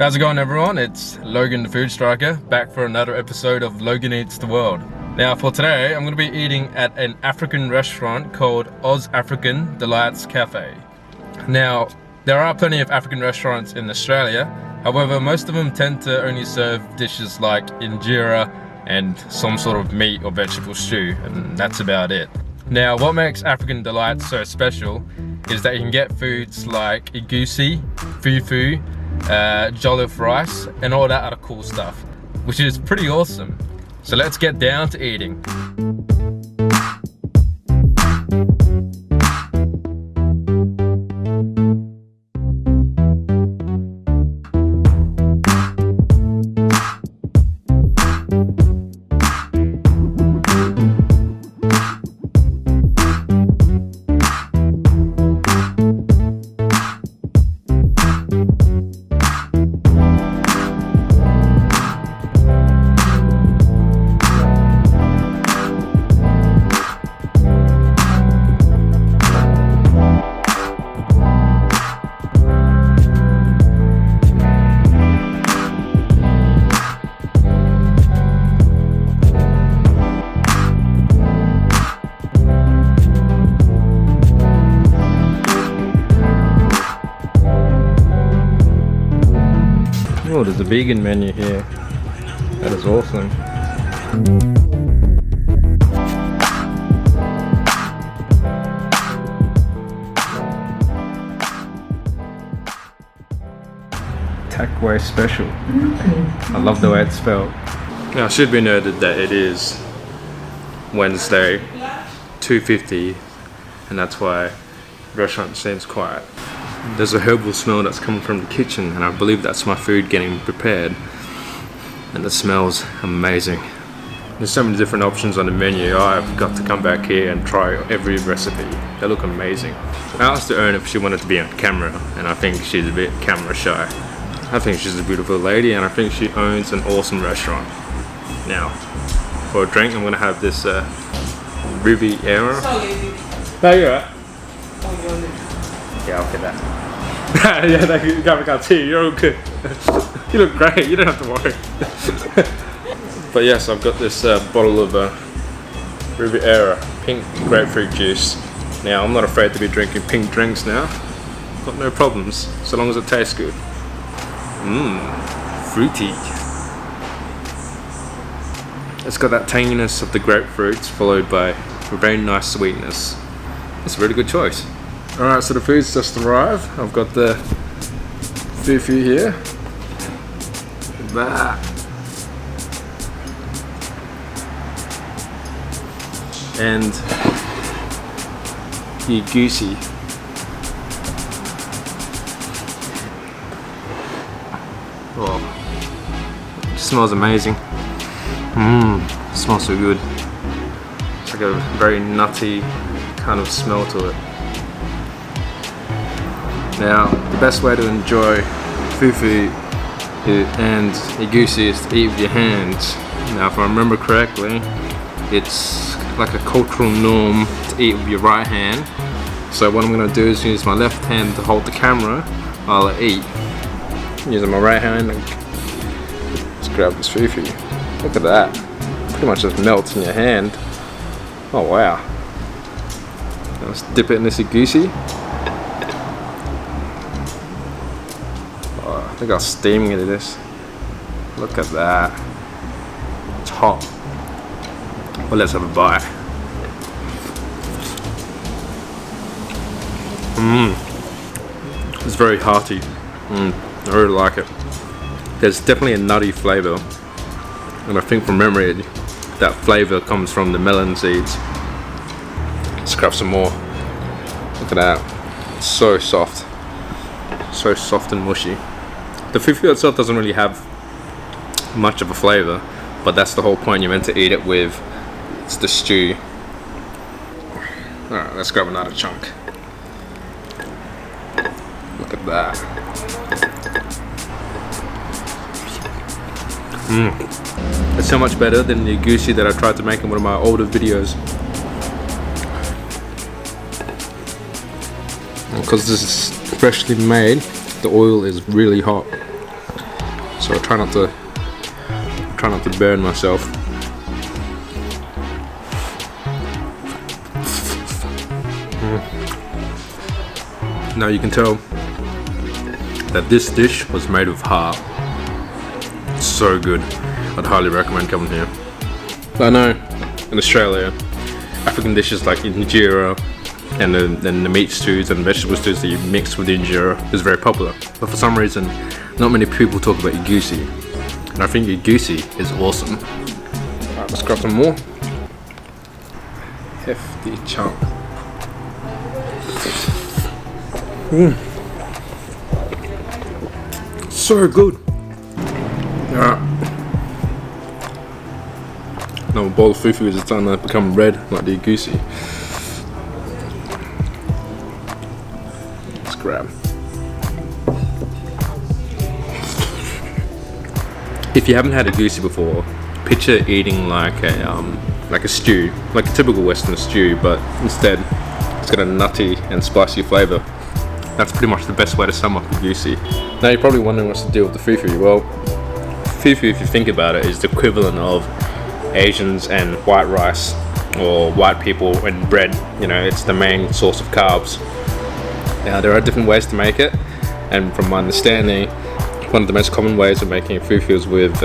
How's it going, everyone? It's Logan the Food Striker, back for another episode of Logan Eats the World. Now for today, I'm going to be eating at an African restaurant called OzAfrican Delights Cafe. Now, there are plenty of African restaurants in Australia, however most of them tend to only serve dishes like injera and some sort of meat or vegetable stew, and that's about it. Now, what makes African Delights so special is that you can get foods like Egusi, Fufu, jollof rice and all that other cool stuff, which is pretty awesome. So let's get down to eating. Oh, there's a vegan menu here. That is awesome. Takeaway special. I love the way it's spelled. Now, it should be noted that it is Wednesday, 2:50, and that's why the restaurant seems quiet. There's a herbal smell that's coming from the kitchen, and I believe that's my food getting prepared, and it smells amazing. There's so many different options on the menu. I've got to come back here and try every recipe. They look amazing. I asked the owner if she wanted to be on camera, and I think she's a bit camera shy. I think she's a beautiful lady, and I think she owns an awesome restaurant. Now, for a drink, I'm gonna have this Riviera. Oh, you're right. Yeah, I'll get that. Yeah, that got me got tea. You're all good. You look great. You don't have to worry. But yes, I've got this bottle of Riviera pink grapefruit juice. Now, I'm not afraid to be drinking pink drinks now. Got no problems, so long as it tastes good. Fruity. It's got that tanginess of the grapefruits, followed by a very nice sweetness. It's a really good choice. Alright, so the food's just arrived. I've got the fufu here. That. And the Egusi. Oh, it smells amazing. It smells so good. It's like a very nutty kind of smell to it. Now, the best way to enjoy fufu and egusi is to eat with your hands. Now, if I remember correctly, it's like a cultural norm to eat with your right hand. So what I'm going to do is use my left hand to hold the camera while I eat. Using my right hand, and just grab this fufu. Look at that. Pretty much just melts in your hand. Oh wow. Now let's dip it in this egusi. Look how steaming it is. Look at that. It's hot. Well, let's have a bite. It's very hearty. I really like it. There's definitely a nutty flavour, and I think from memory that flavour comes from the melon seeds. Let's grab some more. Look at that. It's so soft. So soft and mushy. The fufu itself doesn't really have much of a flavour, but that's the whole point. You're meant to eat it with. It's the stew. Alright, let's grab another chunk. Look at that. It's so much better than the egusi that I tried to make in one of my older videos. Because this is freshly made, the oil is really hot. so I'll try not to burn myself. Now you can tell that this dish was made with heart. So good. I'd highly recommend coming here. I know in Australia, African dishes like injera and then the meat stews and vegetable stews that you mix with the injera is very popular. But for some reason, not many people talk about Egusi. And I think Egusi is awesome. Alright, let's grab some more. Hefty chunk. So good. Alright. Now a bowl of fufu is starting to become red like the Egusi. Let's grab. If you haven't had Egusi before, picture eating like a stew, like a typical Western stew, but instead it's got a nutty and spicy flavour. That's pretty much the best way to sum up Egusi. Now you're probably wondering what's the deal with the fufu. Well, fufu, if you think about it, is the equivalent of Asians and white rice, or white people and bread. You know, it's the main source of carbs. Now there are different ways to make it, and from my understanding, one of the most common ways of making fufu is with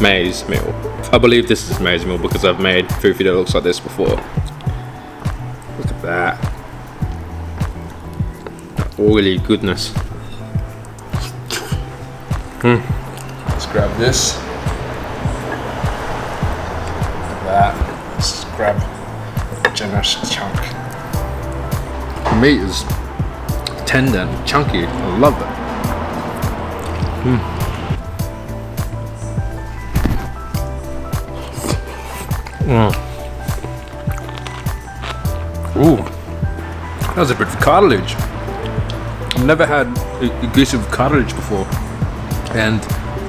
maize meal. I believe this is maize meal because I've made fufu that looks like this before. Look at that. Oily goodness. Let's grab this. Look at that. Let's grab a generous chunk. The meat is tender and chunky. I love it. Ooh, that was a bit of cartilage. I've never had Egusi with cartilage before, and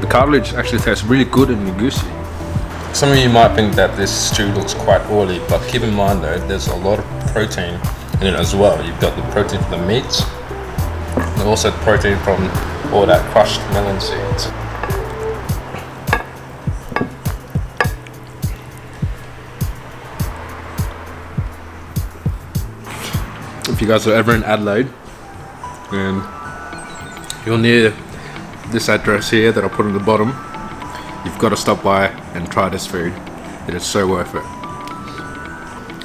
the cartilage actually tastes really good in Egusi. Some of you might think that this stew looks quite oily, but keep in mind though, there's a lot of protein in it as well. You've got the protein from the meats, and also the protein from all that crushed melon seeds. If you guys are ever in Adelaide and you're near this address here that I'll put on the bottom, you've got to stop by and try this food. It is so worth it.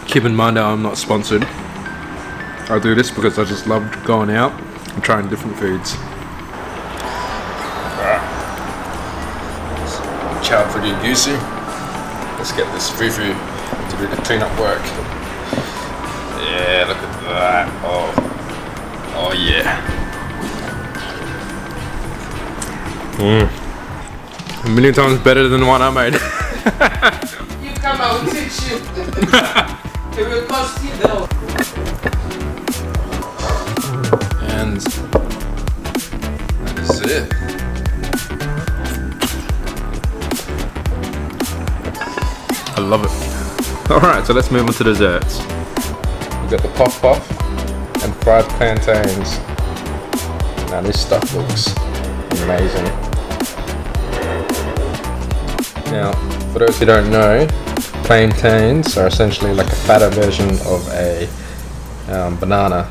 Keep in mind that I'm not sponsored. I do this because I just love going out and trying different foods. Watch out for the Egusi. Let's get this fufu to do the cleanup work. Yeah, look at that. Oh yeah. A million times better than the one I made. You come, I will teach you. It will cost you though. And that is it. I love it. Alright, so let's move on to desserts. We've got the Puff and Fried Plantains. Now this stuff looks amazing. Now, for those who don't know, plantains are essentially like a fatter version of a banana,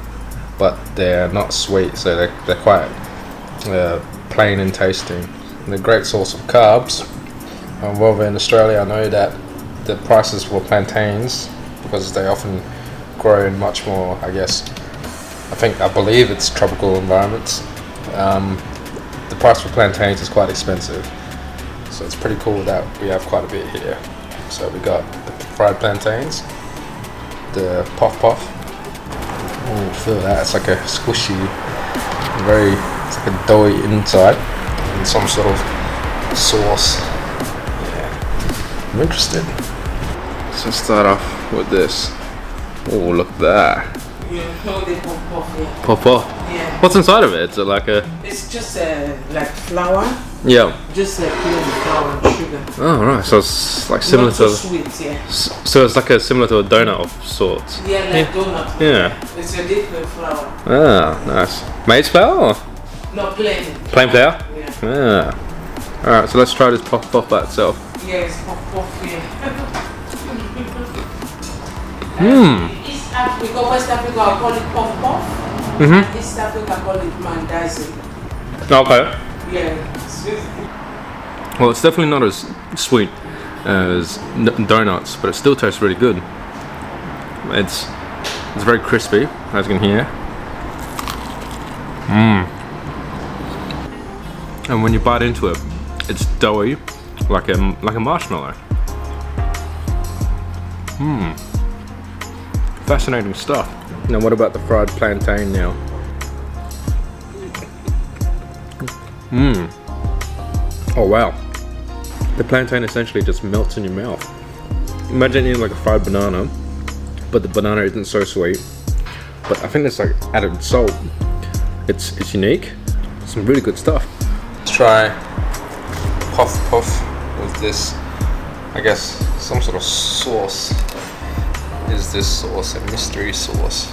but they're not sweet, so they're quite plain in tasting. And they're a great source of carbs. While in Australia, I know that the prices for plantains, because they often grow in much more, I believe it's tropical environments, the price for plantains is quite expensive. So it's pretty cool that we have quite a bit here. So we got the fried plantains, the puff. Oh, feel that, it's like a squishy, it's like a doughy inside, and some sort of sauce. Yeah, I'm interested. So let's start off with this. Oh, look at that. Yeah, puff, yeah. Puff. Yeah. What's inside of it? Is it like a... It's just like flour. Yeah. Just like plain flour and sugar. Oh, right. So it's like similar Not to... so sweet, yeah. So it's like similar to a donut of sorts. Yeah, like donut. Yeah. It's a different flour. Ah, nice. Maize flour or? No, plain. Plain flour? Yeah. Ah. Alright, so let's try this puff puff by itself. Yes, puff, yeah. East Africa, West Africa, I call it puff puff. And East Africa, I call it mandazi. Okay. Yeah. Well, it's definitely not as sweet as donuts, but it still tastes really good. It's very crispy, as you can hear. And when you bite into it, it's doughy, like a marshmallow. Fascinating stuff. Now, what about the fried plantain now? Oh wow. The plantain essentially just melts in your mouth. Imagine eating like a fried banana, but the banana isn't so sweet. But I think it's like added salt. It's unique. Some really good stuff. Let's try puff puff with this, I guess, some sort of sauce. Is this sauce a mystery sauce?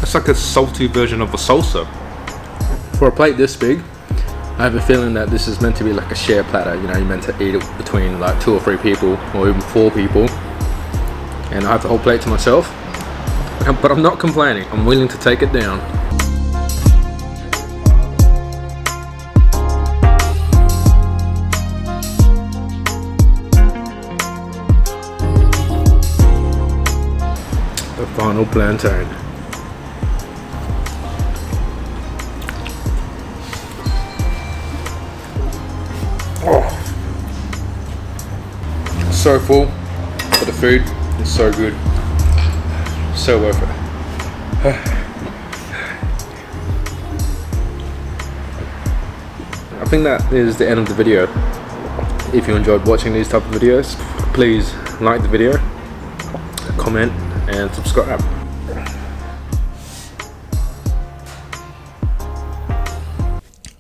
It's like a salty version of a salsa. For a plate this big, I have a feeling that this is meant to be like a share platter. You know, you're meant to eat it between like 2 or 3 people, or even 4 people. And I have the whole plate to myself. But I'm not complaining. I'm willing to take it down. The final plantain. Oh, so full, but the food is so good, so worth it. I think that is the end of the video. If you enjoyed watching these type of videos, please like the video, comment and subscribe.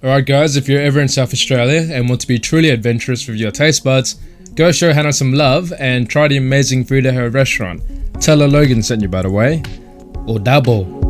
Alright guys, if you're ever in South Australia and want to be truly adventurous with your taste buds, go show Hannah some love and try the amazing food at her restaurant. Tell her Logan sent you, by the way. Or double.